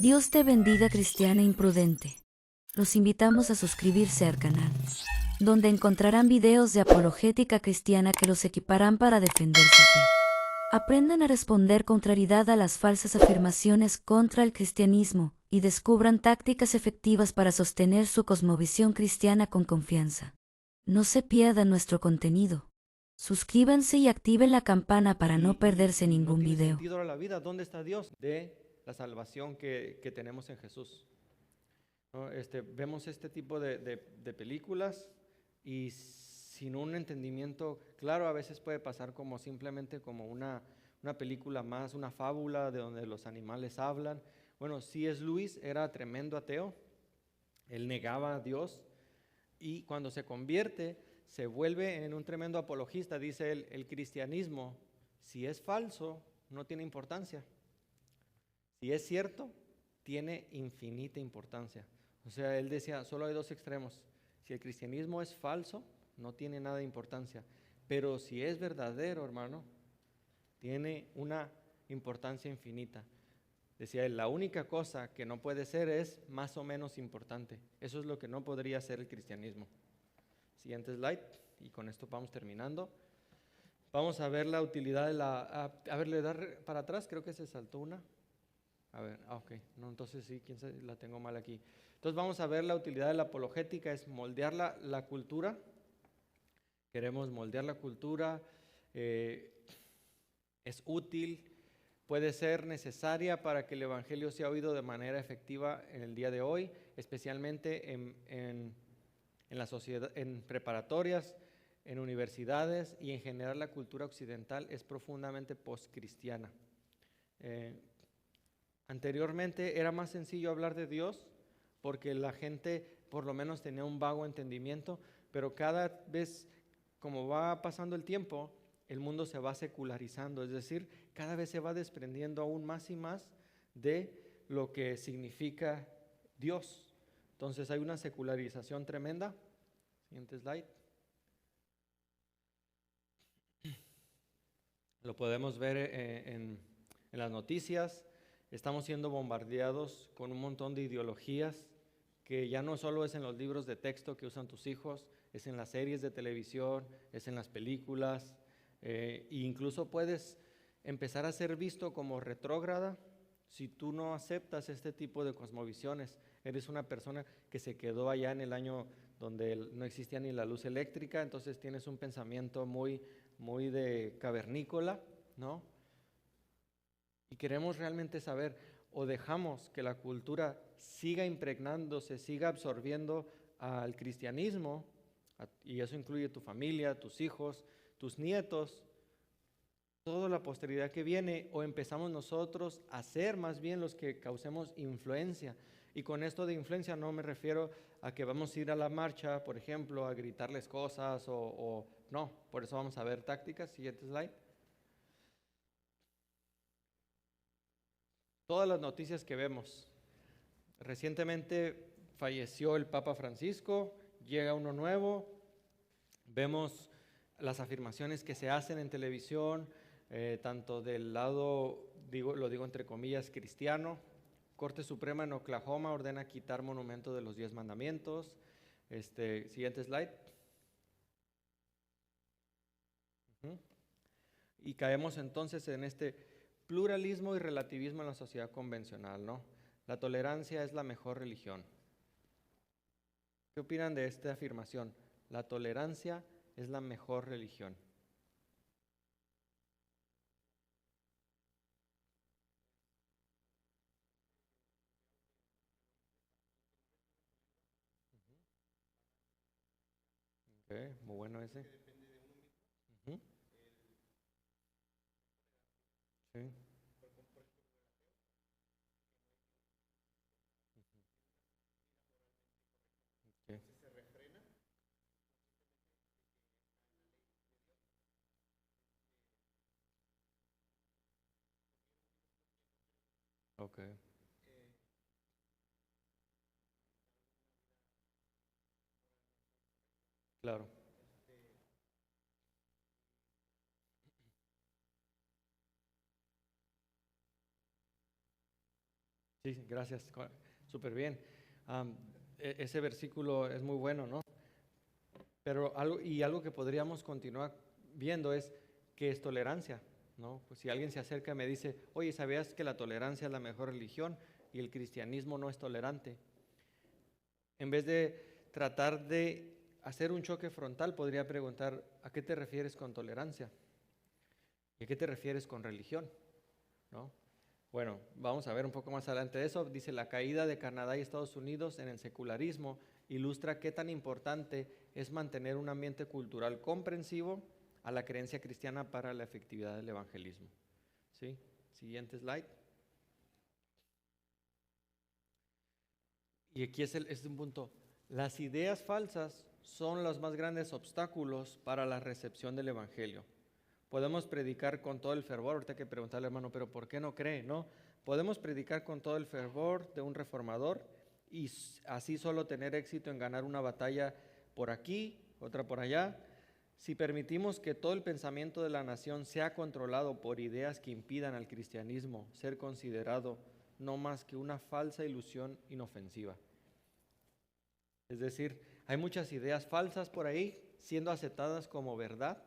Dios te bendiga, cristiana imprudente. Los invitamos a suscribirse al canal, donde encontrarán videos de apologética cristiana que los equiparán para defender su fe. Aprendan a responder con claridad a las falsas afirmaciones contra el cristianismo y descubran tácticas efectivas para sostener su cosmovisión cristiana con confianza. No se pierdan nuestro contenido. Suscríbanse y activen la campana para no perderse ningún no tiene video. sentido la vida. ¿Dónde está Dios? De la salvación que tenemos en Jesús, ¿no? Vemos este tipo de películas y sin un entendimiento claro a veces puede pasar como simplemente como una película más, una fábula de donde los animales hablan. Bueno, C.S. Lewis era tremendo ateo, él negaba a Dios y cuando se convierte se vuelve en un tremendo apologista. Dice él, el cristianismo, si es falso, no tiene importancia. Si es cierto, tiene infinita importancia. O sea, él decía, solo hay dos extremos. Si el cristianismo es falso, no tiene nada de importancia. Pero si es verdadero, hermano, tiene una importancia infinita. Decía él, la única cosa que no puede ser es más o menos importante. Eso es lo que no podría ser el cristianismo. Siguiente slide, y con esto vamos terminando. Vamos a ver la utilidad de la... A ver, le da para atrás, creo que se saltó una. A ver, ok, no, entonces sí, quién sabe, la tengo mal aquí. Entonces vamos a ver la utilidad de la apologética, es moldear la cultura. Queremos moldear la cultura, es útil, puede ser necesaria para que el evangelio sea oído de manera efectiva en el día de hoy, especialmente en la sociedad, en preparatorias, en universidades y en general la cultura occidental es profundamente postcristiana. Anteriormente era más sencillo hablar de Dios porque la gente por lo menos tenía un vago entendimiento, pero cada vez como va pasando el tiempo, el mundo se va secularizando, es decir, cada vez se va desprendiendo aún más y más de lo que significa Dios. Entonces hay una secularización tremenda. Siguiente slide. Lo podemos ver en las noticias. Estamos siendo bombardeados con un montón de ideologías que ya no solo es en los libros de texto que usan tus hijos, es en las series de televisión, es en las películas, e incluso puedes empezar a ser visto como retrógrada si tú no aceptas este tipo de cosmovisiones. Eres una persona que se quedó allá en el año donde no existía ni la luz eléctrica, entonces tienes un pensamiento muy de cavernícola, ¿no? Y queremos realmente saber, o dejamos que la cultura siga impregnándose, siga absorbiendo al cristianismo, y eso incluye tu familia, tus hijos, tus nietos, toda la posteridad que viene, o empezamos nosotros a ser más bien los que causemos influencia. Y con esto de influencia no me refiero a que vamos a ir a la marcha, por ejemplo, a gritarles cosas o no, por eso vamos a ver tácticas. Siguiente slide. Todas las noticias que vemos. Recientemente falleció el Papa Francisco, llega uno nuevo, vemos las afirmaciones que se hacen en televisión, tanto del lado, lo digo entre comillas, cristiano. Corte Suprema en Oklahoma ordena quitar monumento de los 10 mandamientos. Siguiente slide. Y caemos entonces en este pluralismo y relativismo en la sociedad convencional, ¿no? La tolerancia es la mejor religión. ¿Qué opinan de esta afirmación? La tolerancia es la mejor religión. Okay, muy bueno ese. Uh-huh. Sí. Okay. Okay. Claro. Sí, gracias, súper bien. Ese versículo es muy bueno, ¿no? Pero algo que podríamos continuar viendo es qué es tolerancia, ¿no? Pues si alguien se acerca y me dice, oye, ¿sabías que la tolerancia es la mejor religión y el cristianismo no es tolerante? En vez de tratar de hacer un choque frontal, podría preguntar, ¿a qué te refieres con tolerancia? ¿Y a qué te refieres con religión? ¿No? Bueno, vamos a ver un poco más adelante de eso. Dice, la caída de Canadá y Estados Unidos en el secularismo ilustra qué tan importante es mantener un ambiente cultural comprensivo a la creencia cristiana para la efectividad del evangelismo. ¿Sí? Siguiente slide. Y aquí es un punto. Las ideas falsas son los más grandes obstáculos para la recepción del evangelio. Podemos predicar con todo el fervor, ahorita hay que preguntarle, hermano, pero ¿por qué no cree? No, podemos predicar con todo el fervor de un reformador y así solo tener éxito en ganar una batalla por aquí, otra por allá. Si permitimos que todo el pensamiento de la nación sea controlado por ideas que impidan al cristianismo ser considerado no más que una falsa ilusión inofensiva. Es decir, hay muchas ideas falsas por ahí siendo aceptadas como verdad,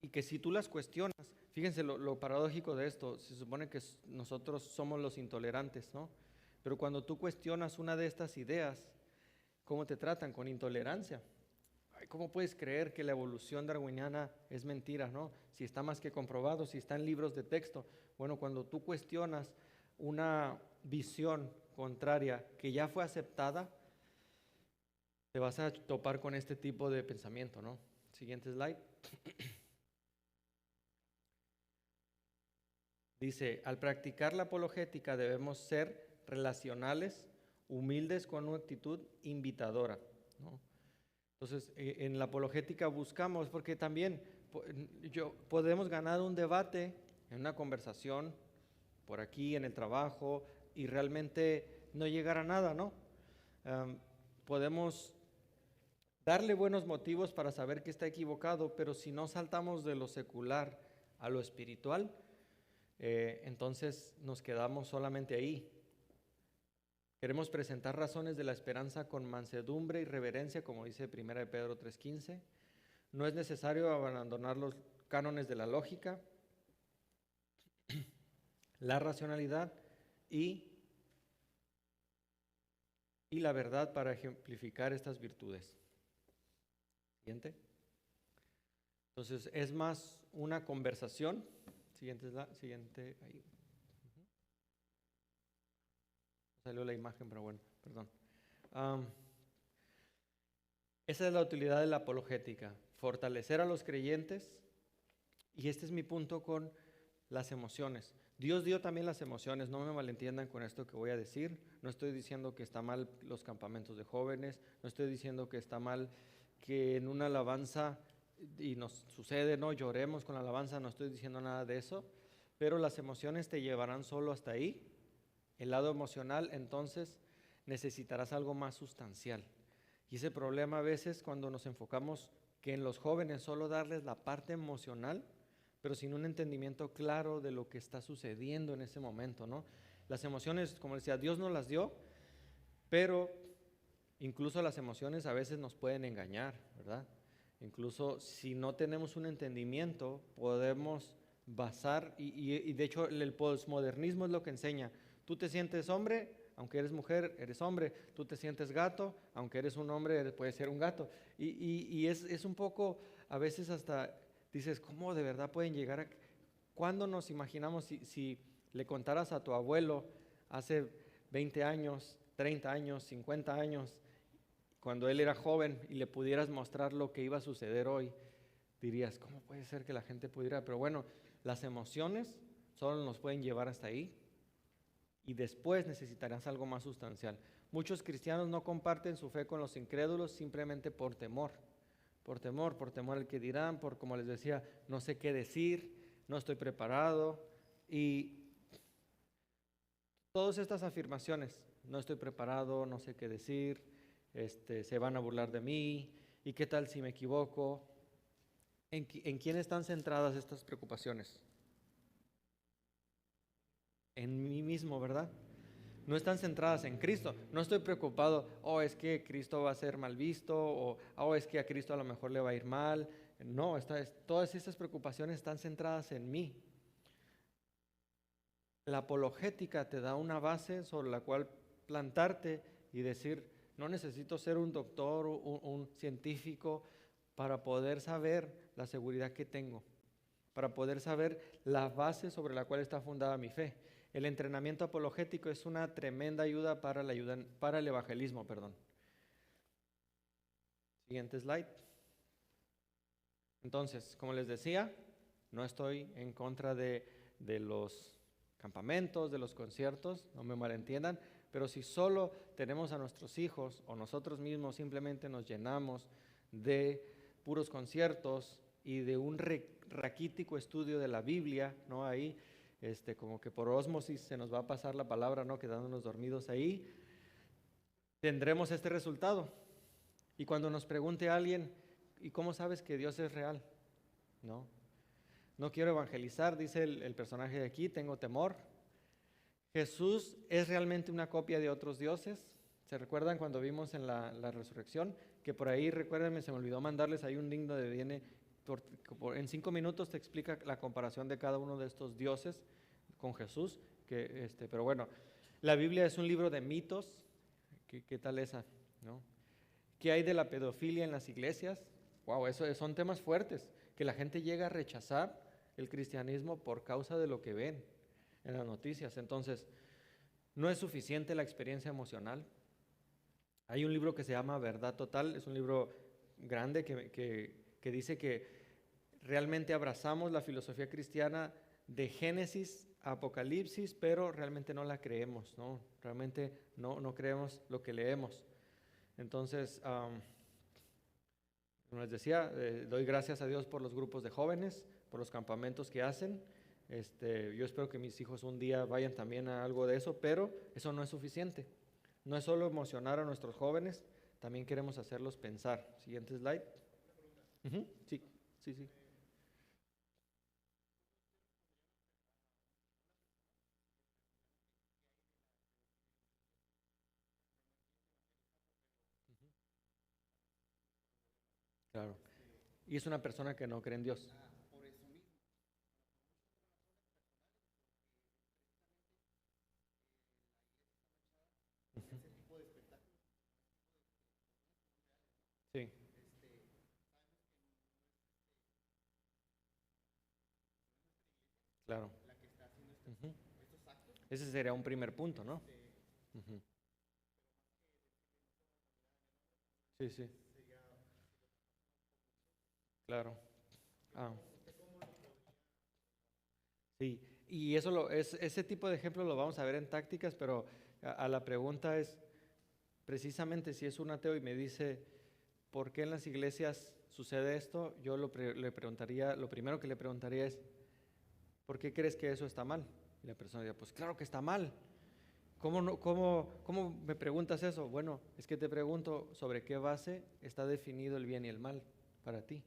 y que si tú las cuestionas, fíjense lo paradójico de esto, se supone que nosotros somos los intolerantes, ¿no? Pero cuando tú cuestionas una de estas ideas, ¿cómo te tratan? Con intolerancia. Ay, ¿cómo puedes creer que la evolución darwiniana es mentira, ¿no? Si está más que comprobado, si está en libros de texto. Bueno, cuando tú cuestionas una visión contraria que ya fue aceptada, te vas a topar con este tipo de pensamiento, ¿no? Siguiente slide. Dice, al practicar la apologética debemos ser relacionales, humildes con una actitud invitadora, ¿no? Entonces, en la apologética buscamos, porque también podemos ganar un debate en una conversación por aquí, en el trabajo, y realmente no llegar a nada, ¿no? Podemos darle buenos motivos para saber que está equivocado, pero si no saltamos de lo secular a lo espiritual, entonces nos quedamos solamente ahí. Queremos presentar razones de la esperanza con mansedumbre y reverencia, como dice 1 de Pedro 3:15. No es necesario abandonar los cánones de la lógica, la racionalidad y la verdad para ejemplificar estas virtudes. Siguiente. Entonces, es más una conversación. Siguiente ahí. Salió la imagen, pero bueno, perdón. Esa es la utilidad de la apologética, fortalecer a los creyentes, y este es mi punto con las emociones. Dios dio también las emociones, no me malentiendan con esto que voy a decir. No estoy diciendo que está mal los campamentos de jóvenes, no estoy diciendo que está mal que en una alabanza, y nos sucede, no lloremos con la alabanza, no estoy diciendo nada de eso, pero las emociones te llevarán solo hasta ahí. El lado emocional, entonces, necesitarás algo más sustancial. Y ese problema a veces cuando nos enfocamos que en los jóvenes solo darles la parte emocional, pero sin un entendimiento claro de lo que está sucediendo en ese momento, ¿no? Las emociones, como decía, Dios nos las dio, pero incluso las emociones a veces nos pueden engañar, ¿verdad? Incluso si no tenemos un entendimiento, podemos basar, y de hecho el posmodernismo es lo que enseña. Tú te sientes hombre, aunque eres mujer, eres hombre. Tú te sientes gato, aunque eres un hombre, puedes ser un gato. Y es un poco, a veces hasta dices, ¿cómo de verdad pueden llegar a...? ¿Cuándo nos imaginamos si le contaras a tu abuelo hace 20 años, 30 años, 50 años, cuando él era joven, y le pudieras mostrar lo que iba a suceder hoy? Dirías, ¿cómo puede ser que la gente pudiera? Pero bueno, las emociones solo nos pueden llevar hasta ahí, y después necesitarás algo más sustancial. Muchos cristianos no comparten su fe con los incrédulos simplemente por temor al que dirán, por, como les decía, no sé qué decir, no estoy preparado, y todas estas afirmaciones, no estoy preparado, no sé qué decir, se van a burlar de mí, y qué tal si me equivoco. ¿En quién están centradas estas preocupaciones? En mí mismo, ¿verdad? no están centradas en Cristo. No estoy preocupado, es que Cristo va a ser mal visto, o es que a Cristo a lo mejor le va a ir mal. No, todas estas preocupaciones están centradas en mí. La apologética te da una base sobre la cual plantarte y decir, no necesito ser un doctor o un científico para poder saber la seguridad que tengo, para poder saber la base sobre la cual está fundada mi fe. El entrenamiento apologético es una tremenda ayuda para el evangelismo, perdón. Siguiente slide. Entonces, como les decía, no estoy en contra de los campamentos, de los conciertos, no me malentiendan, pero si solo tenemos a nuestros hijos o nosotros mismos simplemente nos llenamos de puros conciertos y de un raquítico estudio de la Biblia, ¿no? Ahí, como que por ósmosis se nos va a pasar la palabra, ¿no? Quedándonos dormidos ahí, tendremos este resultado. Y cuando nos pregunte alguien, ¿y cómo sabes que Dios es real? No quiero evangelizar, dice el personaje de aquí, tengo temor. Jesús es realmente una copia de otros dioses. ¿Se recuerdan cuando vimos en la resurrección? Que por ahí, recuérdenme, se me olvidó mandarles ahí un link donde viene, en 5 minutos te explica la comparación de cada uno de estos dioses con Jesús. Pero bueno, la Biblia es un libro de mitos. ¿Qué tal esa? ¿No? ¿Qué hay de la pedofilia en las iglesias? Wow, eso son temas fuertes, que la gente llega a rechazar el cristianismo por causa de lo que ven en las noticias. Entonces, no es suficiente la experiencia emocional. Hay un libro que se llama Verdad Total, es un libro grande que dice que realmente abrazamos la filosofía cristiana de Génesis a Apocalipsis, pero realmente no la creemos, ¿no? Realmente no creemos lo que leemos. Entonces, como les decía, doy gracias a Dios por los grupos de jóvenes, por los campamentos que hacen. Yo espero que mis hijos un día vayan también a algo de eso, pero eso no es suficiente. No es solo emocionar a nuestros jóvenes, también queremos hacerlos pensar. Siguiente slide. Sí. Claro. Y es una persona que no cree en Dios. Ujú. Sí, claro. Ujú. Ese sería un primer punto, ¿no? Ujú. Sí, claro. Ah, sí, y ese tipo de ejemplos lo vamos a ver en tácticas, pero a la pregunta es, precisamente si es un ateo y me dice, ¿por qué en las iglesias sucede esto? Yo lo primero que le preguntaría es, ¿por qué crees que eso está mal? Y la persona diría, pues claro que está mal. ¿Cómo me preguntas eso? Bueno, es que te pregunto sobre qué base está definido el bien y el mal para ti.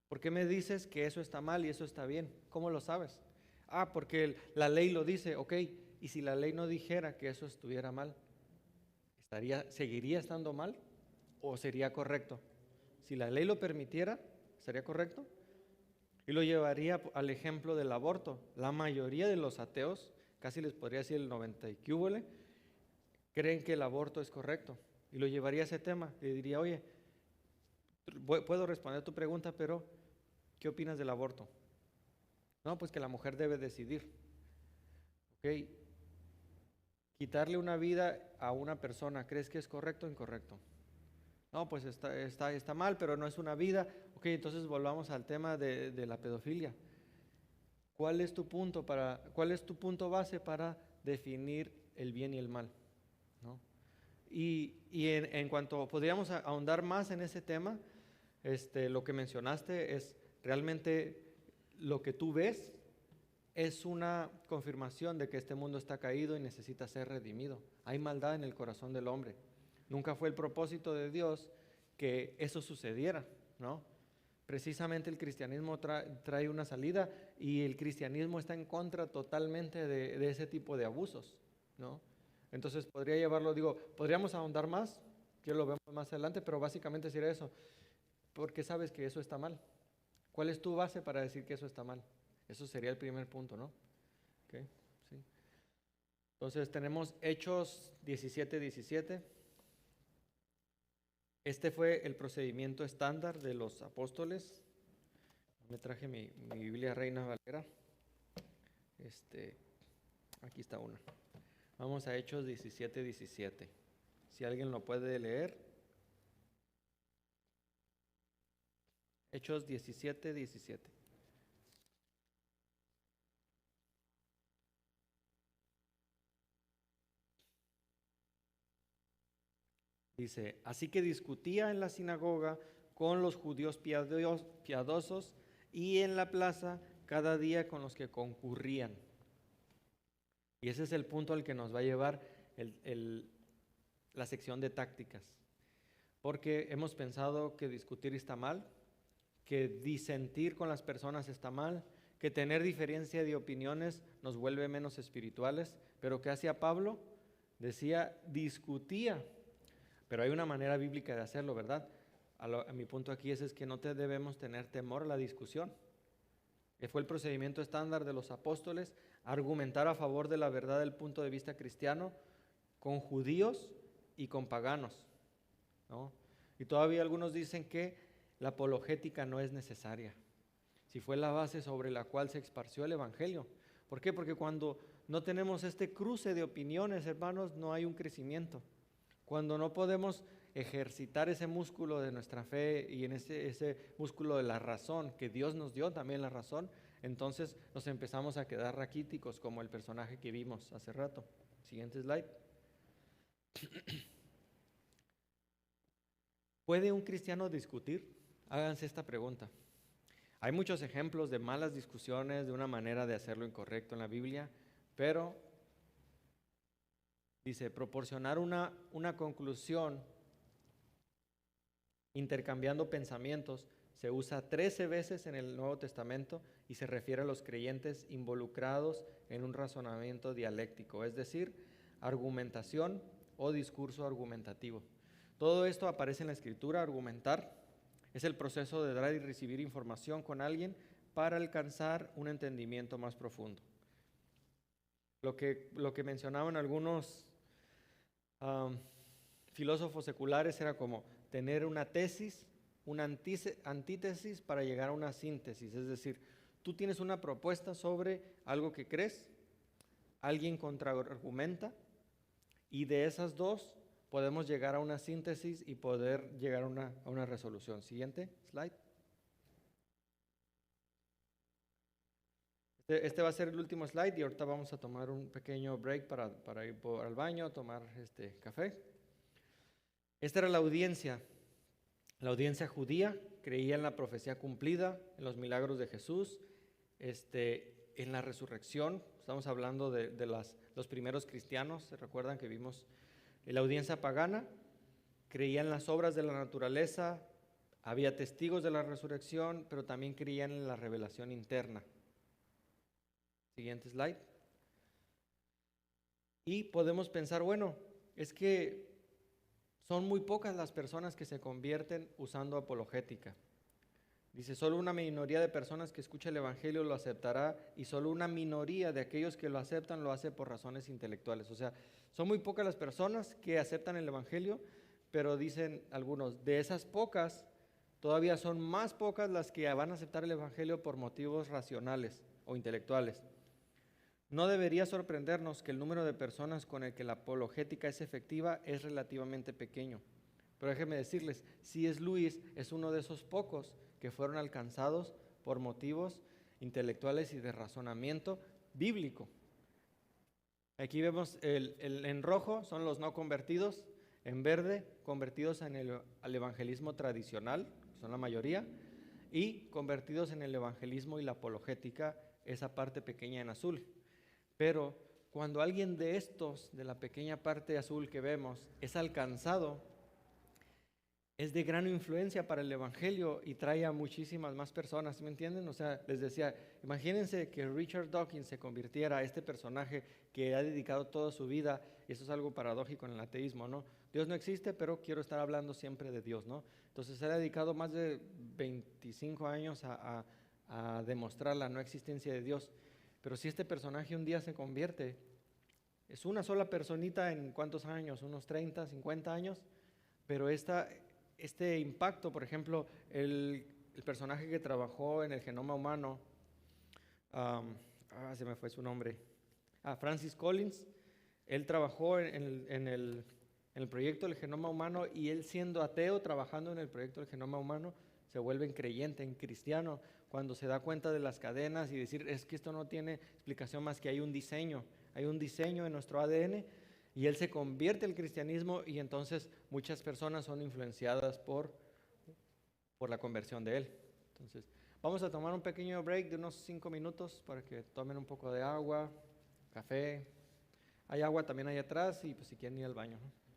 ¿Por qué me dices que eso está mal y eso está bien? ¿Cómo lo sabes? Porque la ley lo dice, ok, y si la ley no dijera que eso estuviera mal, ¿seguiría estando mal o sería correcto? Si la ley lo permitiera, ¿sería correcto? Y lo llevaría al ejemplo del aborto. La mayoría de los ateos, casi les podría decir el 90 y qué húbole, creen que el aborto es correcto. Y lo llevaría a ese tema. Le diría, oye, puedo responder tu pregunta, pero ¿qué opinas del aborto? No, pues que la mujer debe decidir. ¿Ok? Quitarle una vida a una persona, ¿crees que es correcto o incorrecto? No, pues está mal, pero no es una vida. Ok, entonces volvamos al tema de la pedofilia. ¿Cuál es tu punto base para definir el bien y el mal? ¿No? Y en cuanto podríamos ahondar más en ese tema, lo que mencionaste es realmente lo que tú ves es una confirmación de que este mundo está caído y necesita ser redimido. Hay maldad en el corazón del hombre. Nunca fue el propósito de Dios que eso sucediera, ¿no? Precisamente el cristianismo trae una salida y el cristianismo está en contra totalmente de ese tipo de abusos, ¿no? Entonces podría llevarlo, podríamos ahondar más, que lo vemos más adelante, pero básicamente sería eso. ¿Por qué sabes que eso está mal? ¿Cuál es tu base para decir que eso está mal? Eso sería el primer punto, ¿no? Okay, sí. Entonces tenemos Hechos 17:17. Este fue el procedimiento estándar de los apóstoles. Me traje mi Biblia Reina Valera. Aquí está una. Vamos a Hechos 17:17. Si alguien lo puede leer. Hechos 17:17. Dice, así que discutía en la sinagoga con los judíos piadosos y en la plaza cada día con los que concurrían. Y ese es el punto al que nos va a llevar la sección de tácticas. Porque hemos pensado que discutir está mal, que disentir con las personas está mal, que tener diferencia de opiniones nos vuelve menos espirituales. Pero ¿qué hacía Pablo? Decía, discutía. Pero hay una manera bíblica de hacerlo, ¿verdad? A mi punto aquí es que no debemos tener temor a la discusión. Que fue el procedimiento estándar de los apóstoles, argumentar a favor de la verdad del punto de vista cristiano con judíos y con paganos, ¿no? Y todavía algunos dicen que la apologética no es necesaria, si fue la base sobre la cual se esparció el evangelio. ¿Por qué? Porque cuando no tenemos este cruce de opiniones, hermanos, no hay un crecimiento. Cuando no podemos ejercitar ese músculo de nuestra fe y en ese músculo de la razón, que Dios nos dio también la razón, entonces nos empezamos a quedar raquíticos como el personaje que vimos hace rato. Siguiente slide. ¿Puede un cristiano discutir? Háganse esta pregunta. Hay muchos ejemplos de malas discusiones, de una manera de hacerlo incorrecto en la Biblia, pero dice, proporcionar una conclusión intercambiando pensamientos se usa 13 veces en el Nuevo Testamento y se refiere a los creyentes involucrados en un razonamiento dialéctico, es decir, argumentación o discurso argumentativo. Todo esto aparece en la Escritura. Argumentar es el proceso de dar y recibir información con alguien para alcanzar un entendimiento más profundo. Lo que mencionaban algunos filósofos seculares era como tener una tesis, una antítesis para llegar a una síntesis. Es decir, tú tienes una propuesta sobre algo que crees, alguien contraargumenta, y de esas dos podemos llegar a una síntesis y poder llegar a una resolución. Siguiente slide. Este va a ser el último slide y ahorita vamos a tomar un pequeño break para ir al baño, tomar café. Esta era la audiencia judía, creía en la profecía cumplida, en los milagros de Jesús, en la resurrección. Estamos hablando de los primeros cristianos. ¿Se recuerdan que vimos? La audiencia pagana creía en las obras de la naturaleza, había testigos de la resurrección, pero también creían en la revelación interna. Siguiente slide. Y podemos pensar, bueno, es que son muy pocas las personas que se convierten usando apologética. Dice, solo una minoría de personas que escucha el evangelio lo aceptará y solo una minoría de aquellos que lo aceptan lo hace por razones intelectuales. O sea, son muy pocas las personas que aceptan el evangelio, pero dicen algunos, de esas pocas, todavía son más pocas las que van a aceptar el evangelio por motivos racionales o intelectuales. No debería sorprendernos que el número de personas con el que la apologética es efectiva es relativamente pequeño. Pero déjenme decirles, C.S. Lewis es uno de esos pocos que fueron alcanzados por motivos intelectuales y de razonamiento bíblico. Aquí vemos en rojo son los no convertidos, en verde convertidos al evangelismo tradicional, son la mayoría, y convertidos en el evangelismo y la apologética, esa parte pequeña en azul. Pero cuando alguien de estos, de la pequeña parte azul que vemos, es alcanzado, es de gran influencia para el evangelio y trae a muchísimas más personas, ¿sí me entienden? O sea, les decía, imagínense que Richard Dawkins se convirtiera a este personaje que ha dedicado toda su vida y eso es algo paradójico en el ateísmo, ¿no? Dios no existe, pero quiero estar hablando siempre de Dios, ¿no? Entonces él ha dedicado más de 25 años a demostrar la no existencia de Dios. Pero si este personaje un día se convierte, es una sola personita en ¿cuántos años? Unos 30, 50 años, pero este impacto, por ejemplo, el personaje que trabajó en el genoma humano, se me fue su nombre, Francis Collins, él trabajó en el proyecto del genoma humano, y él, siendo ateo, trabajando en el proyecto del genoma humano, se vuelve en creyente, en cristiano, cuando se da cuenta de las cadenas y decir, es que esto no tiene explicación más que hay un diseño en nuestro ADN, y él se convierte al cristianismo, y entonces muchas personas son influenciadas por la conversión de él. Entonces, vamos a tomar un pequeño break de unos 5 minutos para que tomen un poco de agua, café. Hay agua también ahí atrás, y pues si quieren ir al baño, ¿no?